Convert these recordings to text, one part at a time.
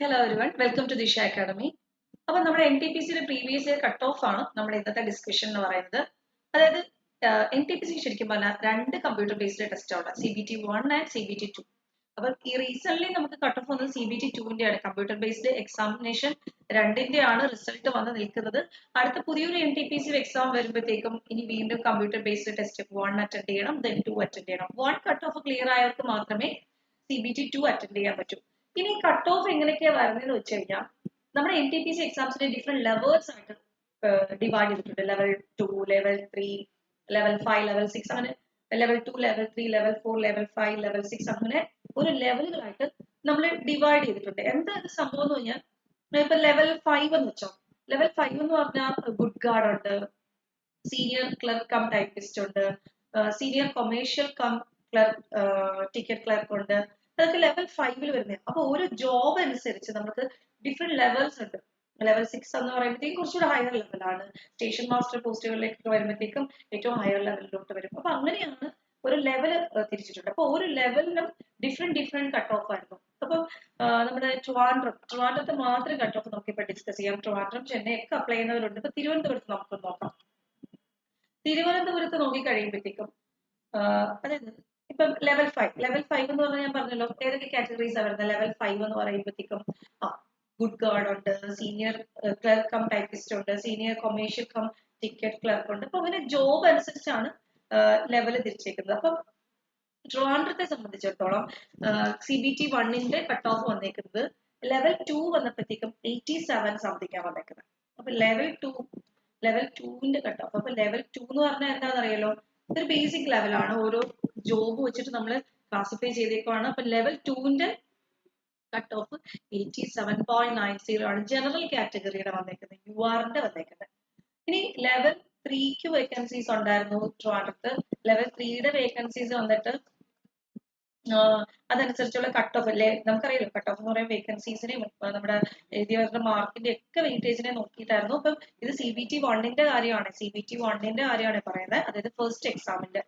Hello everyone, welcome to Disha Academy. അപ്പോൾ നമ്മുടെ N T P സിയുടെ പ്രീവിയസ് ഇയർ കട്ട് ഓഫ് ആണ് നമ്മുടെ ഇന്നത്തെ ഡിസ്കഷൻ എന്ന് പറയുന്നത്. അതായത് എൻ ടി പി സി ശരിക്കും പറഞ്ഞാൽ രണ്ട് കമ്പ്യൂട്ടർ ബേസ്ഡ് ടെസ്റ്റ് ആണ്, CBT1 ആൻഡ് CBT2. അപ്പോൾ ഈ റീസെന്റ് നമുക്ക് കട്ട് ഓഫ് വന്നത് CBT2ന്റെ ആണ്, കമ്പ്യൂട്ടർ ബേസ്ഡ് എക്സാമിനേഷൻ രണ്ടിന്റെ ആണ് റിസൾട്ട് വന്ന് നിൽക്കുന്നത്. അടുത്ത പുതിയൊരു N T P C exam വരുമ്പോഴത്തേക്കും ഇനി വീണ്ടും കമ്പ്യൂട്ടർ ബേസ്ഡ് ടെസ്റ്റ് 1 അറ്റൻഡ് ചെയ്യണം, ദെൻ 2 അറ്റൻഡ് ചെയ്യണം. 1 കട്ട് ഓഫ് ക്ലിയർ ആയവർക്ക് മാത്രമേ CBT2 അറ്റൻഡ് ചെയ്യാൻ പറ്റൂ. ഇനി കട്ട് ഓഫ് എങ്ങനെയൊക്കെയാണ് വരുന്നതെന്ന് വെച്ച് കഴിഞ്ഞാൽ നമ്മുടെ എൻ ടി പി സി എക്സാംസിന്റെ ഡിഫറെന്റ് ലെവൽസ് ആയിട്ട് ഡിവൈഡ് ചെയ്തിട്ടുണ്ട്. ലെവൽ 2, ലെവൽ 3, ലെവൽ 5, ലെവൽ 6, അങ്ങനെ level 2, level 3, level 4, level 5, level 6 അങ്ങനെ ഒരു ലെവലുകളായിട്ട് നമ്മൾ ഡിവൈഡ് ചെയ്തിട്ടുണ്ട്. എന്താ ഇത് സംഭവം എന്ന് പറഞ്ഞാൽ, ഇപ്പൊ ലെവൽ 5 എന്ന് വെച്ചോ. ലെവൽ 5 എന്ന് പറഞ്ഞാൽ ഗുഡ് ഗാർഡ് ഉണ്ട്, സീനിയർ ക്ലർക്ക് കം ടൈപ്പിസ്റ്റ് ഉണ്ട്, senior commercial come clerk ticket clerk ഉണ്ട്. അതൊക്കെ ലെവൽ 5 വരുന്നത്. അപ്പൊ ഓരോ ജോബ് അനുസരിച്ച് നമുക്ക് ഡിഫറെന്റ് ലെവൽസ് ഉണ്ട്. ലെവൽ 6 എന്ന് പറയുമ്പോഴത്തേക്കും കുറച്ചുകൂടെ ഹയർ ലെവലാണ്. സ്റ്റേഷൻ മാസ്റ്റർ പോസ്റ്റുകളിലേക്ക് വരുമ്പോഴത്തേക്കും ഏറ്റവും ഹയർ ലെവലിലോട്ട് വരും. അപ്പൊ അങ്ങനെയാണ് ഒരു ലെവല് തിരിച്ചിട്ടുണ്ട്. അപ്പൊ ഒരു ലെവലിനും ഡിഫറെന്റ് കട്ട് ഓഫ് ആയിരുന്നു. അപ്പം നമ്മുടെ ട്രിവാൻഡ്രത്തെ മാത്രം കട്ട് ഓഫ് നമുക്ക് ഇപ്പൊ ഡിസ്കസ് ചെയ്യാം. ട്രിവാൻഡ്രം, ചെന്നൈ ഒക്കെ അപ്ലൈ ചെയ്യുന്നവരുണ്ട്. ഇപ്പൊ തിരുവനന്തപുരത്ത് നമുക്ക് നോക്കാം. തിരുവനന്തപുരത്ത് നോക്കി കഴിയുമ്പോഴത്തേക്കും അതായത് ഇപ്പം ലെവൽ 5 എന്ന് പറഞ്ഞാൽ ഞാൻ പറഞ്ഞല്ലോ ഏതൊക്കെ കാറ്റഗറീസ് വരുന്നത്. ലെവൽ 5 എന്ന് പറയുമ്പോഴത്തേക്കും ഗുഡ് ഗാർഡ് ഉണ്ട്, സീനിയർ ക്ലർക്ക് കം ടൈപ്പിസ്റ്റ് ഉണ്ട്, senior commercial cum ticket clerk ഉണ്ട്. അപ്പൊ അങ്ങനെ ജോബ് അനുസരിച്ചാണ് ലെവൽ തിരിച്ചേക്കുന്നത്. അപ്പം ട്രിവാൻഡ്രത്തെ സംബന്ധിച്ചിടത്തോളം CBT1ന്റെ കട്ട് ഓഫ് വന്നേക്കുന്നത് ലെവൽ 2 വന്നപ്പോഴത്തേക്കും 87 സംതിങ് ആണ് വന്നേക്കുന്നത്. അപ്പൊ ലെവൽ 2ന്റെ കട്ട് ഓഫ്. അപ്പൊ ലെവൽ 2 എന്ന് പറഞ്ഞാൽ എന്താണെന്ന് അറിയാലോ, ഇതൊരു ബേസിക് ലെവലാണ്. ഓരോ ജോബ് വെച്ചിട്ട് നമ്മൾ ക്ലാസിഫൈ ചെയ്തേക്കുവാണ്. അപ്പൊ ലെവൽ 2ന്റെ കട്ട് ഓഫ് 87.90 ആണ്. ജനറൽ കാറ്റഗറിയുടെ വന്നേക്കുന്നത്, URന്റെ വന്നേക്കുന്നത്. ഇനി ലെവൽ 3ക്ക് വേക്കൻസീസ് ഉണ്ടായിരുന്നു ട്രിവാൻഡ്രത്ത്. ലെവൽ 3യുടെ വേക്കൻസീസ് വന്നിട്ട് അതനുസരിച്ചുള്ള കട്ട് ഓഫ് അല്ലേ, നമുക്കറിയാലോ കട്ട് ഓഫ് എന്ന് പറയുമ്പോൾ വേക്കൻസീസിനെയും നമ്മുടെ എഴുതിയവരുടെ മാർക്കിന്റെ ഒക്കെ വെയിറ്റേജിനെ നോക്കിയിട്ടായിരുന്നു. അപ്പം ഇത് CBT1ന്റെ കാര്യമാണ്, CBT1ന്റെ കാര്യമാണ് പറയുന്നത്, അതായത് ഫസ്റ്റ് എക്സാമിന്റെ.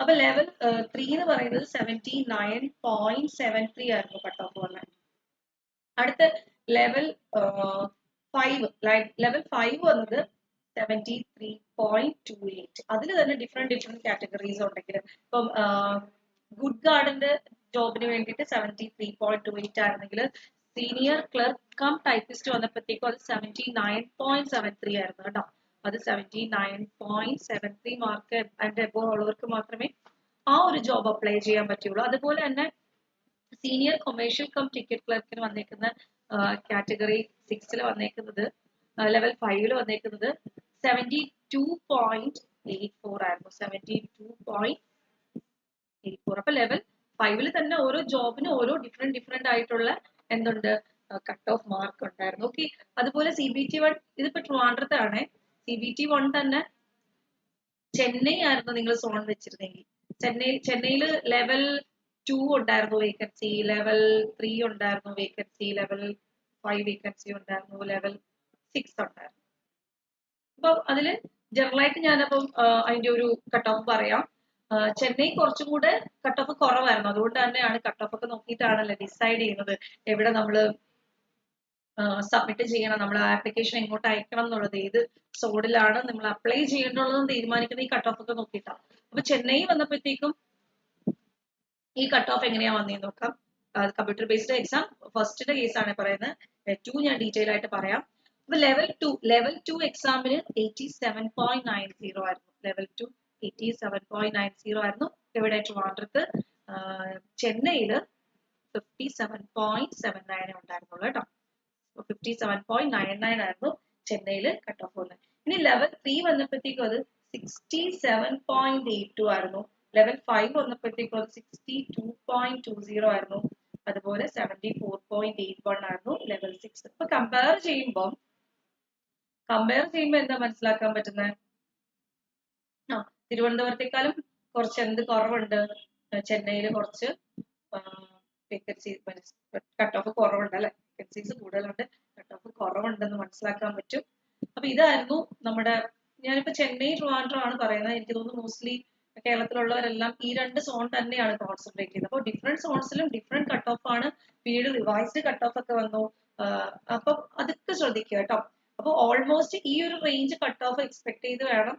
അപ്പൊ ലെവൽ 3 എന്ന് പറയുന്നത് 79.73 ആയിരുന്നു കട്ട് ഓഫ് വന്നത്. അടുത്ത ലെവൽ 5 വന്നത് 73.28. അതിൽ തന്നെ ഡിഫറെന്റ് കാറ്റഗറീസ് ഉണ്ടെങ്കിൽ ഇപ്പം ഗുഡ് ഗാർഡിന്റെ ജോബിന് വേണ്ടിയിട്ട് 73.28 ആയിരുന്നെങ്കിൽ സീനിയർ ക്ലർക്ക് കം ടൈപ്പിസ്റ്റ് വന്നപ്പോഴത്തേക്കും അത് 79.73 ആയിരുന്നു കേട്ടോ. അത് 79.73 മാർക്ക് ആൻഡ് എബോ ഉള്ളവർക്ക് മാത്രമേ ആ ഒരു ജോബ് അപ്ലൈ ചെയ്യാൻ പറ്റുള്ളൂ. അതുപോലെ തന്നെ സീനിയർ കൊമേഴ്ഷ്യൽ കം ടിക്കറ്റ് ക്ലർക്കിന് വന്നേക്കുന്ന കാറ്റഗറി 6 വന്നേക്കുന്നത് ലെവൽ 5 വന്നേക്കുന്നത് 72.84 ആയിരുന്നു. 72.84. അപ്പൊ ലെവൽ 5 തന്നെ ഓരോ ജോബിനും ഓരോ ഡിഫറെന്റ് ആയിട്ടുള്ള എന്തുണ്ട് കട്ട് ഓഫ് മാർക്ക് ഉണ്ടായിരുന്നു. ഓക്കെ. അതുപോലെ CBT1 ഇതിപ്പോ ട്രിവാൻഡ്രത്താണ്. CBT1 തന്നെ ചെന്നൈ ആയിരുന്നു നിങ്ങൾ സോൺ വെച്ചിരുന്നെങ്കിൽ. ചെന്നൈയിൽ ലെവൽ 2 ഉണ്ടായിരുന്നു വേക്കൻസി, ലെവൽ 3 ഉണ്ടായിരുന്നു വേക്കൻസി, ലെവൽ 5 വേക്കൻസി ഉണ്ടായിരുന്നു, ലെവൽ 6 ഉണ്ടായിരുന്നു. അപ്പൊ അതില് ജനറലായിട്ട് ഞാനപ്പം അതിന്റെ ഒരു കട്ട് ഓഫ് പറയാം. ചെന്നൈ കുറച്ചും കൂടെ കട്ട് ഓഫ് കുറവായിരുന്നു. അതുകൊണ്ട് തന്നെയാണ് കട്ട് ഓഫ് ഒക്കെ നോക്കിയിട്ടാണല്ലോ ഡിസൈഡ് ചെയ്യുന്നത് എവിടെ നമ്മള് സബ്മിറ്റ് ചെയ്യണം, നമ്മൾ ആപ്ലിക്കേഷൻ എങ്ങോട്ട് അയക്കണം എന്നുള്ളത്, ഏത് സോഡിലാണ് നമ്മൾ അപ്ലൈ ചെയ്യേണ്ടുള്ളതെന്ന് തീരുമാനിക്കുന്നത് ഈ കട്ട് ഓഫ് ഒക്കെ നോക്കിയിട്ടാണ്. അപ്പൊ ചെന്നൈ വന്നപ്പോഴത്തേക്കും ഈ കട്ട് ഓഫ് എങ്ങനെയാ വന്നേന്ന് നോക്കാം. കമ്പ്യൂട്ടർ ബേസ്ഡ് എക്സാം ഫസ്റ്റിന്റെ കേസാണ് പറയുന്നത്. 2 ഞാൻ ഡീറ്റെയിൽ ആയിട്ട് പറയാം. അപ്പൊ ലെവൽ 2 എക്സാമിന് 87.90 ആയിരുന്നു. ലെവൽ 2 87.90 ആയിരുന്നു. ഇവിടെ ട്രിവാൻഡ്രത്ത്. ചെന്നൈയില് 57.79 ഉണ്ടായിരുന്നുള്ളൂ കേട്ടോ. 57.99 ആയിരുന്നു ചെന്നൈയില് കട്ട് ഓഫ് ഉള്ളത്. ഇനി ലെവൽ 3 വന്നപ്പോഴത്തേക്കും അത് 67.82 ആയിരുന്നു. ലെവൽ 5 വന്നപ്പോഴത്തേക്കും അത് 62.20 ആയിരുന്നു. അതുപോലെ 74.81 ആയിരുന്നു ലെവൽ 6. ഇപ്പൊ കമ്പയർ ചെയ്യുമ്പോൾ എന്താ മനസ്സിലാക്കാൻ പറ്റുന്നത്? തിരുവനന്തപുരത്തെക്കാളും കുറച്ച് എന്ത് കുറവുണ്ട്, ചെന്നൈയിൽ കുറച്ച് വേക്കൻസി കട്ട് ഓഫ് കുറവുണ്ട് അല്ലെ, വേക്കൻസീസ് കൂടുതലുണ്ട്, കട്ട് ഓഫ് കുറവുണ്ടെന്ന് മനസ്സിലാക്കാൻ പറ്റും. അപ്പൊ ഇതായിരുന്നു നമ്മുടെ, ഞാനിപ്പോ ചെന്നൈ ട്രിവാൻഡ്രം ആണ് പറയുന്നത്. എനിക്ക് തോന്നുന്നു മോസ്റ്റ്ലി കേരളത്തിലുള്ളവരെല്ലാം ഈ രണ്ട് സോൺ തന്നെയാണ് കോൺസെൻട്രേറ്റ് ചെയ്യുന്നത്. അപ്പോൾ ഡിഫറെന്റ് സോൺസിലും ഡിഫറെന്റ് കട്ട് ഓഫ് ആണ്. പിന്നീട് റിവൈസ്ഡ് കട്ട് ഓഫ് ഒക്കെ വന്നു. അപ്പം അതൊക്കെ ശ്രദ്ധിക്കുക കേട്ടോ. അപ്പോൾ ഓൾമോസ്റ്റ് ഈ ഒരു റേഞ്ച് കട്ട് ഓഫ് എക്സ്പെക്ട് ചെയ്ത് വേണം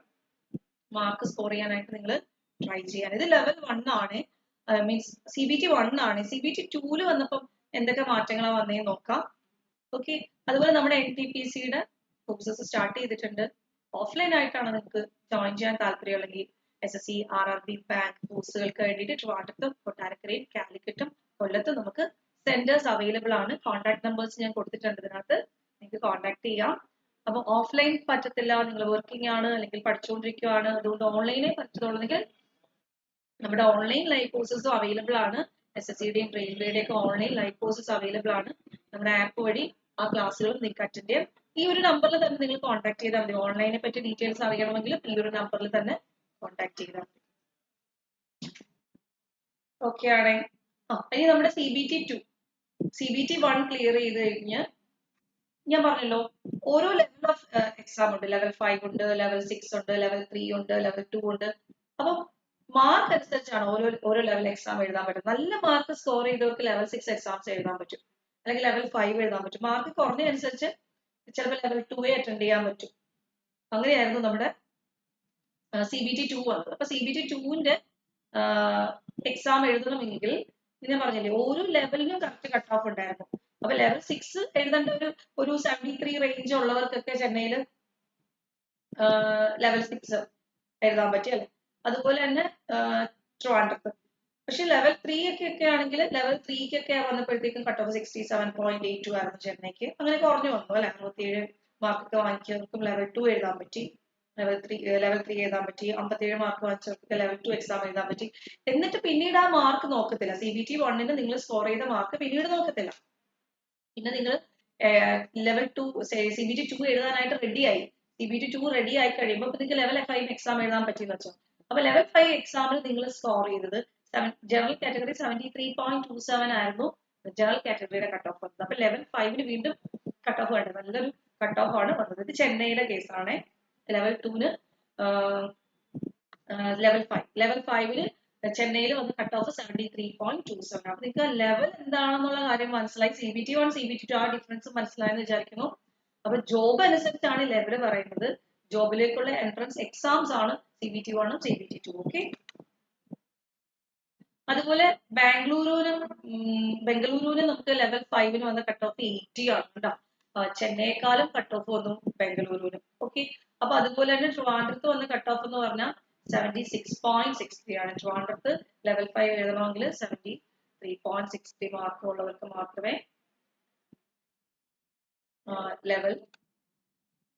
മാർക്ക് സ്കോർ ചെയ്യാനായിട്ട് നിങ്ങൾ ട്രൈ ചെയ്യാൻ. ഇത് ലെവൽ 1 ആണ്, മീൻസ് CBT 1 ആണ്. CBT 2 വന്നപ്പം എന്തൊക്കെ മാറ്റങ്ങളാണ് വന്നതെന്ന് നോക്കാം. ഓക്കെ, അതുപോലെ നമ്മുടെ NTPCയുടെ കോഴ്സസ് സ്റ്റാർട്ട് ചെയ്തിട്ടുണ്ട്. ഓഫ്ലൈൻ ആയിട്ടാണ് നിങ്ങൾക്ക് ജോയിൻ ചെയ്യാൻ താല്പര്യമുള്ളെങ്കിൽ SSC RRB ബാങ്ക് കോഴ്സുകൾക്ക് വേണ്ടിയിട്ട് ട്രിവാൻഡ്രത്തും കൊട്ടാരക്കരയും കാലിക്കറ്റും കൊല്ലത്തും നമുക്ക് സെന്റേഴ്സ് അവൈലബിൾ ആണ്. കോൺടാക്ട് നമ്പേഴ്സ് ഞാൻ കൊടുത്തിട്ടുണ്ട് ഇതിനകത്ത്, നിങ്ങൾക്ക് കോൺടാക്ട് ചെയ്യാം. അപ്പൊ ഓഫ്ലൈൻ പറ്റത്തില്ല, നിങ്ങൾ വർക്കിംഗ് ആണ് അല്ലെങ്കിൽ പഠിച്ചുകൊണ്ടിരിക്കുകയാണ്, അതുകൊണ്ട് ഓൺലൈനെ പറ്റുന്നുണ്ടെങ്കിൽ നമ്മുടെ ഓൺലൈൻ ലൈവ് കോഴ്സസും അവൈലബിൾ ആണ്. SSCയുടെയും റെയിൽവേയുടെയും ഒക്കെ ഓൺലൈൻ ലൈവ് കോഴ്സസ് അവൈലബിൾ ആണ്. നമ്മുടെ ആപ്പ് വഴി ആ ക്ലാസ്സുകൾ നിങ്ങൾക്ക് അറ്റൻഡ് ചെയ്യാം. ഈ ഒരു നമ്പറിൽ തന്നെ നിങ്ങൾ കോൺടാക്ട് ചെയ്താൽ മതി. ഓൺലൈനെ പറ്റി ഡീറ്റെയിൽസ് അറിയണമെങ്കിലും ഈ ഒരു നമ്പറിൽ തന്നെ കോൺടാക്ട് ചെയ്താൽ മതി. ഓക്കെ ആണേ. ഇനി നമ്മുടെ CBT 1 ക്ലിയർ ചെയ്ത് കഴിഞ്ഞ് ഞാൻ പറഞ്ഞല്ലോ ഓരോ ലെവൽ ഓഫ് എക്സാം ഉണ്ട്. ലെവൽ 5 ഉണ്ട്, ലെവൽ 6 ഉണ്ട്, ലെവൽ 3 ഉണ്ട്, ലെവൽ 2 ഉണ്ട്. അപ്പം മാർക്ക് അനുസരിച്ചാണ് ഓരോ ലെവൽ എക്സാം എഴുതാൻ പറ്റും. നല്ല മാർക്ക് സ്കോർ ചെയ്തവർക്ക് ലെവൽ 6 എക്സാംസ് എഴുതാൻ പറ്റും, അല്ലെങ്കിൽ ലെവൽ 5 എഴുതാൻ പറ്റും. മാർക്ക് കുറഞ്ഞതനുസരിച്ച് ചിലപ്പോൾ ലെവൽ 2 അറ്റൻഡ് ചെയ്യാൻ പറ്റും. അങ്ങനെയായിരുന്നു നമ്മുടെ CBT 2 വന്നത്. അപ്പൊ CBT 2ന്റെ എക്സാം എഴുതണമെങ്കിൽ ഞാൻ പറഞ്ഞില്ലേ ഓരോ ലെവലിനും കറക്റ്റ് കട്ട് ഓഫ് ഉണ്ടായിരുന്നു. അപ്പൊ ലെവൽ 6 എഴുതേണ്ട ഒരു 73 റേഞ്ച് ഉള്ളവർക്കൊക്കെ ചെന്നൈയിൽ ലെവൽ 6 എഴുതാൻ പറ്റി അല്ലെ. അതുപോലെ തന്നെ ട്രിവാൻഡ്രത്ത്. പക്ഷെ ലെവൽ 3 ഒക്കെ ആണെങ്കിൽ ലെവൽ 3 വന്നപ്പോഴത്തേക്കും കട്ട് ഓഫ് 67.82 ആയിരുന്നു ചെന്നൈക്ക്. അങ്ങനെ കുറഞ്ഞു വന്നു അല്ലെ. 67 മാർക്കൊക്കെ വാങ്ങിച്ചവർക്കും ലെവൽ 2 എഴുതാൻ പറ്റി, ലെവൽ 3 എഴുതാൻ പറ്റി. 57 മാർക്ക് വാങ്ങിച്ചവർക്ക് ലെവൽ 2 എക്സാം എഴുതാൻ പറ്റി. എന്നിട്ട് പിന്നീട് ആ മാർക്ക് നോക്കത്തില്ല. CBT 1 നിങ്ങൾ സ്കോർ ചെയ്ത മാർക്ക് പിന്നീട് നോക്കത്തില്ല. പിന്നെ നിങ്ങൾ ലെവൽ 2 CBT 2 എഴുതാനായിട്ട് റെഡിയായി. CBT 2 റെഡി ആയി കഴിയുമ്പോൾ നിങ്ങൾക്ക് ലെവൽ 5 എക്സാം എഴുതാൻ പറ്റിയെന്ന് വെച്ചോ. അപ്പൊ ലെവൽ 5 എക്സാമിൽ നിങ്ങൾ സ്കോർ ചെയ്തത് ജനറൽ കാറ്റഗറി 73.27 ആയിരുന്നു ജനറൽ കാറ്റഗറിയുടെ കട്ട് ഓഫ് വന്നത്. അപ്പൊ ലെവൽ 5 വീണ്ടും കട്ട് ഓഫ് വേണ്ടത് നല്ലൊരു കട്ട് ഓഫ് ആണ് വന്നത്. ഇത് ചെന്നൈയുടെ കേസാണ്. ലെവൽ 2 ലെവൽ 5 ചെന്നൈയിൽ വന്ന് കട്ട് ഓഫ് 73.27. അപ്പൊ നിങ്ങൾക്ക് ലെവൽ എന്താണെന്നുള്ള കാര്യം മനസ്സിലായി. CBT 1 CBT 2 ആ ഡിഫറൻസ് മനസ്സിലായെന്ന് വിചാരിക്കുന്നു. അപ്പൊ ജോബ് അനുസരിച്ചാണ് ലെവൽ പറയുന്നത്. ജോബിലേക്കുള്ള എൻട്രൻസ് എക്സാംസ് ആണ് CBT 1 CBT 2. ഓക്കെ, അതുപോലെ ബംഗളൂരുവിന് നമുക്ക് ലെവൽ 5 വന്ന കട്ട് ഓഫ് 80 ആണ് കേട്ടോ. ചെന്നൈക്കാളും കട്ട് ഓഫ് വന്നു ബംഗളൂരുവിന്. ഓക്കെ, അപ്പൊ അതുപോലെ തന്നെ ട്രിവാൻഡ്രത്ത് വന്ന കട്ട് ഓഫ് എന്ന് പറഞ്ഞാൽ 76.63 ആണ്. ട്രിവാൻഡ്രത്ത് ലെവൽ 5 എഴുതണമെങ്കിൽ 73.60 മാർക്ക് ഉള്ളവർക്ക് മാത്രമേ ലെവൽ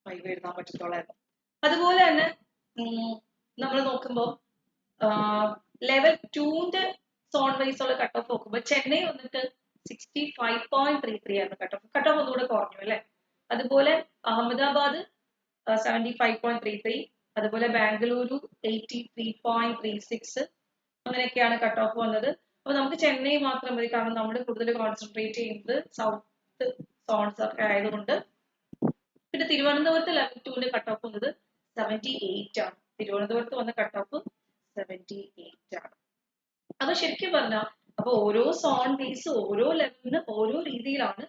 5 എഴുതാൻ പറ്റത്തുള്ളായിരുന്നു. അതുപോലെ തന്നെ നമ്മൾ നോക്കുമ്പോൾ ലെവൽ 2ന്റെ സോൺ വൈസ് ഉള്ള കട്ട് ഓഫ് നോക്കുമ്പോൾ ചെന്നൈ വന്നിട്ട് 65.33 ആയിരുന്നു കട്ട് ഓഫ്. കട്ട് ഓഫ് ഒന്നുകൂടെ കുറഞ്ഞു അല്ലെ. അതുപോലെ അഹമ്മദാബാദ് 75.33, അതുപോലെ ബാംഗ്ലൂരു 83.36, അങ്ങനെയൊക്കെയാണ് കട്ട് ഓഫ് വന്നത്. അപ്പൊ നമുക്ക് ചെന്നൈ മാത്രം മതി, കാരണം നമ്മൾ കൂടുതൽ കോൺസെൻട്രേറ്റ് ചെയ്യുന്നത് സൗത്ത് സോൺസ് ഒക്കെ ആയതുകൊണ്ട്. പിന്നെ തിരുവനന്തപുരത്ത് ലെവൽ 2ന്റെ കട്ട് ഓഫ് വന്നത് 78 ആണ്. തിരുവനന്തപുരത്ത് വന്ന കട്ട് ഓഫ് 78 ആണ്. അപ്പൊ ശരിക്കും പറഞ്ഞാൽ അപ്പൊ ഓരോ സോൺ ബേസ് ഓരോ ലെവലിന് ഓരോ രീതിയിലാണ്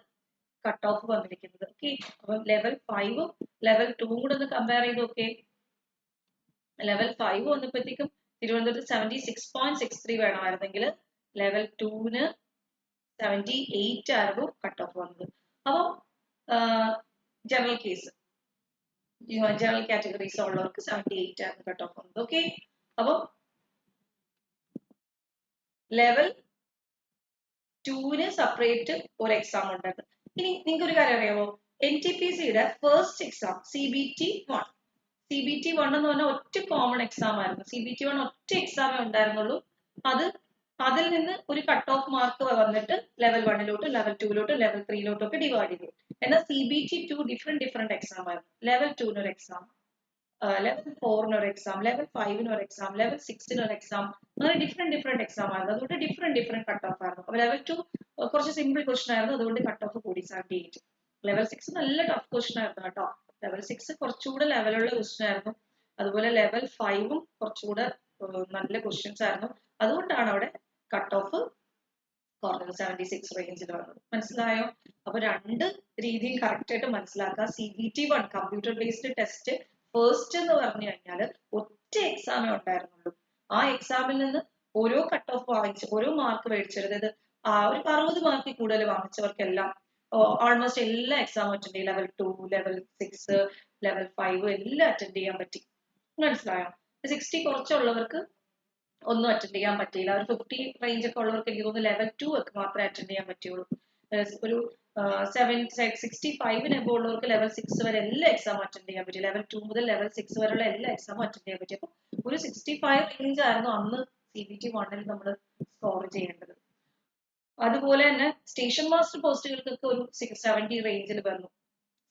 കട്ട് ഓഫ് വന്നിരിക്കുന്നത്. ഓക്കെ, അപ്പൊ ലെവൽ 5ഉം ലെവൽ 2ഉം കൂടെ ഒന്ന് കമ്പയർ ചെയ്ത് നോക്കേ. ലെവൽ 5 വന്നപ്പോഴത്തേക്കും തിരുവനന്തപുരത്ത് 76.63 വേണമായിരുന്നെങ്കിൽ ലെവൽ 2ന് 78 ആയിരുന്നു കട്ട് ഓഫ് വന്നത്. അപ്പൊ ജനറൽ കാറ്റഗറീസ് ഉള്ളവർക്ക് 78 ആയിരുന്നു കട്ട് ഓഫ് വന്നത്. ഓക്കെ, അപ്പൊ ലെവൽ 2ന് സെപ്പറേറ്റ് ഒരു എക്സാം ഉണ്ടായിരുന്നു. ഇനി നിങ്ങൾക്ക് ഒരു കാര്യം അറിയാമോ, NTPCയുടെ ഫസ്റ്റ് എക്സാം CBT 1 എന്ന് പറഞ്ഞാൽ ഒറ്റ കോമൺ എക്സാം ആയിരുന്നു. CBT 1 ഒറ്റ എക്സാമേ ഉണ്ടായിരുന്നുള്ളൂ. അതിൽ നിന്ന് ഒരു കട്ട് ഓഫ് മാർക്ക് വന്നിട്ട് ലെവൽ 1ലോട്ട് ലെവൽ 2ലോട്ട് ലെവൽ 3ലോട്ടും ഒക്കെ ഡിവൈഡ് ചെയ്തു. എന്നാൽ CBT 2 ഡിഫറെന്റ് എക്സാം ആയിരുന്നു. ലെവൽ 2ന് ഒരു എക്സാം, ലെവൽ 4ന് ഒരു എക്സാം, ലെവൽ 5ന് ഒരു എക്സാം, ലെവൽ 6ന് ഒരു എക്സാം, അങ്ങനെ ഡിഫറെന്റ് എക്സാം ആയിരുന്നു. അതുകൊണ്ട് ഡിഫറെന്റ് കട്ട് ഓഫ് ആയിരുന്നു. അപ്പൊ ലെവൽ 2 കുറച്ച് സിമ്പിൾ ക്വസ്റ്റൻ ആയിരുന്നു, അതുകൊണ്ട് കട്ട് ഓഫ് കൂടി 78. ലെവൽ 6 നല്ല ടഫ് ക്വസ്റ്റൻ ആയിരുന്നു കേട്ടോ. ലെവൽ 6 കുറച്ചുകൂടെ ലെവലുള്ള ക്വസ്റ്റൻ ആയിരുന്നു. അതുപോലെ ലെവൽ 5ഉം കുറച്ചുകൂടെ നല്ല ക്വസ്റ്റ്യൻസ് ആയിരുന്നു. അതുകൊണ്ടാണ് അവിടെ കട്ട് ഓഫ് കുറഞ്ഞത് 76 റേഞ്ചിൽ വന്നത്. മനസ്സിലായോ? അപ്പൊ രണ്ട് രീതിയിൽ കറക്റ്റ് ആയിട്ട് മനസ്സിലാക്കുക. CBT1 computer based test first എന്ന് പറഞ്ഞു കഴിഞ്ഞാൽ ഒറ്റ എക്സാമേ ഉണ്ടായിരുന്നുള്ളൂ. ആ എക്സാമിൽ നിന്ന് ഓരോ കട്ട് ഓഫ് വാങ്ങിച്ച് ഓരോ മാർക്ക് മേടിച്ചത്, അതായത് ഒരു 60 മാർക്കിൽ കൂടുതൽ വാങ്ങിച്ചവർക്കെല്ലാം ഓൾമോസ്റ്റ് എല്ലാ എക്സാമും അറ്റൻഡ് ചെയ്യും. ലെവൽ 2, ലെവൽ 6, ലെവൽ 5 എല്ലാം അറ്റൻഡ് ചെയ്യാൻ പറ്റി. മനസ്സിലായോ? 60 കുറച്ചുള്ളവർക്ക് ഒന്നും അറ്റൻഡ് ചെയ്യാൻ പറ്റിയില്ല. ഒരു 50 റേഞ്ച് ഒക്കെ ഉള്ളവർക്ക് എനിക്ക് തോന്നുന്നു ലെവൽ 2 ഒക്കെ മാത്രമേ അറ്റൻഡ് ചെയ്യാൻ പറ്റുള്ളൂ. ഒരു 65 ഉള്ളവർക്ക് ലെവൽ 6 വരെ എല്ലാ എക്സാമും അറ്റൻഡ് ചെയ്യാൻ പറ്റി. ലെവൽ 2 മുതൽ ലെവൽ 6 വരെയുള്ള എല്ലാ എക്സാമും അറ്റൻഡ് ചെയ്യാൻ പറ്റി. അപ്പൊ ഒരു 65 റേഞ്ച് ആയിരുന്നു അന്ന് CBT1 നമ്മൾ സ്കോർ ചെയ്യേണ്ടത്. അതുപോലെ തന്നെ സ്റ്റേഷൻ മാസ്റ്റർ പോസ്റ്റുകൾക്കൊക്കെ ഒരു 70 റേഞ്ചിൽ വന്നു.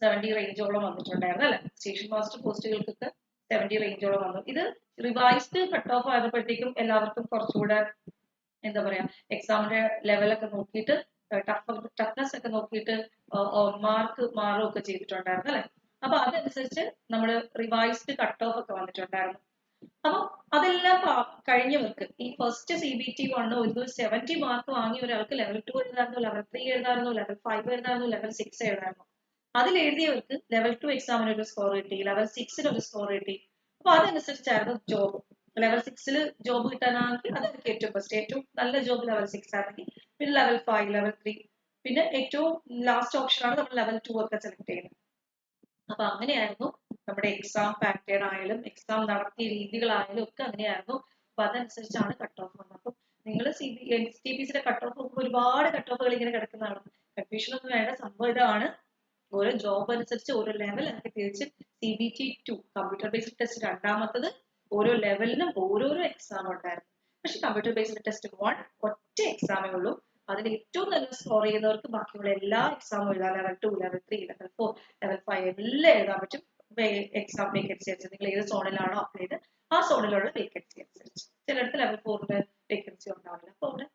70 റേഞ്ചോളം വന്നിട്ടുണ്ടായിരുന്നു അല്ലെ? സ്റ്റേഷൻ മാസ്റ്റർ പോസ്റ്റുകൾക്കൊക്കെ 70 റേഞ്ചോളം വന്നു. ഇത് റിവൈസ്ഡ് കട്ട് ഓഫ് ആയപ്പോഴത്തേക്കും എല്ലാവർക്കും കുറച്ചുകൂടെ എന്താ പറയാ എക്സാമിന്റെ ലെവലൊക്കെ നോക്കിയിട്ട് ടഫ്നെസ് ഒക്കെ നോക്കിയിട്ട് മാർക്ക് മാറുകയൊക്കെ ചെയ്തിട്ടുണ്ടായിരുന്നു അല്ലെ? അപ്പൊ അതനുസരിച്ച് നമ്മൾ റിവൈസ്ഡ് കട്ട് ഓഫ് ഒക്കെ വന്നിട്ടുണ്ടായിരുന്നു. അപ്പൊ അതെല്ലാം കഴിഞ്ഞവർക്ക് ഈ ഫസ്റ്റ് CBT1 ഒരു 70 മാർക്ക് വാങ്ങിയ ഒരാൾക്ക് ലെവൽ 2 എഴുതായിരുന്നു, ലെവൽ 3 എഴുതായിരുന്നു, ലെവൽ 5 എഴുതായിരുന്നു, ലെവൽ 6 എഴുതായിരുന്നു. അതിൽ എഴുതിയവർക്ക് ലെവൽ 2 എക്സാമിന് ഒരു സ്കോർ കിട്ടി, ലെവൽ 6ന് ഒരു സ്കോർ കിട്ടി. അപ്പൊ അതനുസരിച്ചായിരുന്നു ജോബ്. ലെവൽ 6ൽ ജോബ് കിട്ടാനാണെങ്കിൽ അതൊക്കെ ഏറ്റവും ബെസ്റ്റ്. ഏറ്റവും നല്ല ജോബ് ലെവൽ 6 ആണെങ്കിൽ പിന്നെ ലെവൽ 5, ലെവൽ 3, പിന്നെ ഏറ്റവും ലാസ്റ്റ് ഓപ്ഷനാണ് നമ്മൾ ലെവൽ 2 ഒക്കെ സെലക്ട് ചെയ്യുന്നത്. അപ്പൊ അങ്ങനെയായിരുന്നു നമ്മുടെ എക്സാം പാറ്റേൺ ആയാലും എക്സാം നടത്തിയ രീതികളായാലും ഒക്കെ അങ്ങനെയായിരുന്നു. അപ്പൊ അതനുസരിച്ചാണ് കട്ട് ഓഫ് വന്നത്. അപ്പൊ നിങ്ങൾ NTPCയുടെ കട്ട് ഓഫ് നോക്കുമ്പോൾ ഒരുപാട് കട്ട് ഓഫുകൾ ഇങ്ങനെ കിടക്കുന്നതാണ്. കൺഫ്യൂഷൻ ഒന്നും വേണ്ട. സംഭവം ഇതാണ്, ഓരോ ജോബ് അനുസരിച്ച് ഓരോ ലെവൽ ആക്കി തിരിച്ച് CBT2 കമ്പ്യൂട്ടർ ബേസ്ഡ് ടെസ്റ്റ് രണ്ടാമത്തത് ഓരോ ലെവലിനും ഓരോരോ എക്സാം ഉണ്ടായിരുന്നു. പക്ഷെ കമ്പ്യൂട്ടർ ബേസ്ഡ് ടെസ്റ്റ് 1 ഒറ്റ എക്സാമേ ഉള്ളൂ. അതിൽ ഏറ്റവും നല്ല സ്കോർ ചെയ്യുന്നവർക്ക് ബാക്കിയുള്ള എല്ലാ എക്സാമും എഴുതാം. ലെവൽ 2, ലെവൽ 3, ലെവൽ 4, ലെവൽ 5 എല്ലാം എഴുതാൻ പറ്റും. എക്സാം വേക്കൻസി അനുസരിച്ച് നിങ്ങൾ ഏത് സോണിലാണോ അപ്ലൈ ചെയ്ത് ആ സോണിലുള്ള വേക്കൻസി അനുസരിച്ച്. ചിലടത്ത് ലെവൽ 4ന്റെ വേക്കൻസി ഉണ്ടാവില്ല. അപ്പൊ അവിടെ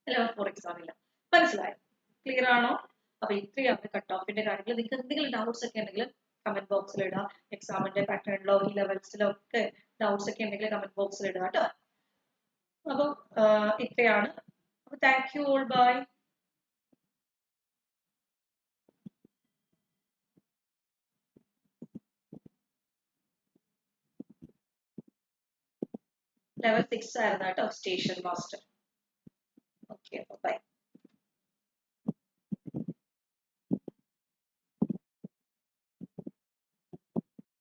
ലെവൽ 4 എക്സാം ഇല്ല. മനസ്സിലായോ? ക്ലിയർ ആണോ? അപ്പൊ ഇത്രയാണ് കട്ട് ഓഫിന്റെ കാര്യങ്ങൾ. നിങ്ങൾക്ക് എന്തെങ്കിലും ഡൗട്ട്സ് ഒക്കെ ഉണ്ടെങ്കിൽ കമന്റ് ബോക്സിൽ ഇടാം. എക്സാമിന്റെ പാറ്റേണിലോ ഈ ലെവൽസിലോ ഒക്കെ ഡൗട്ട്സ് ഒക്കെ ഉണ്ടെങ്കിൽ കമന്റ് ബോക്സിൽ ഇടുക കേട്ടോ. അപ്പൊ ഇത്രയാണ്. അപ്പൊ thank you all. Bye. Level 6 ആയിരുന്നു കേട്ടോ സ്റ്റേഷൻ മാസ്റ്റർ.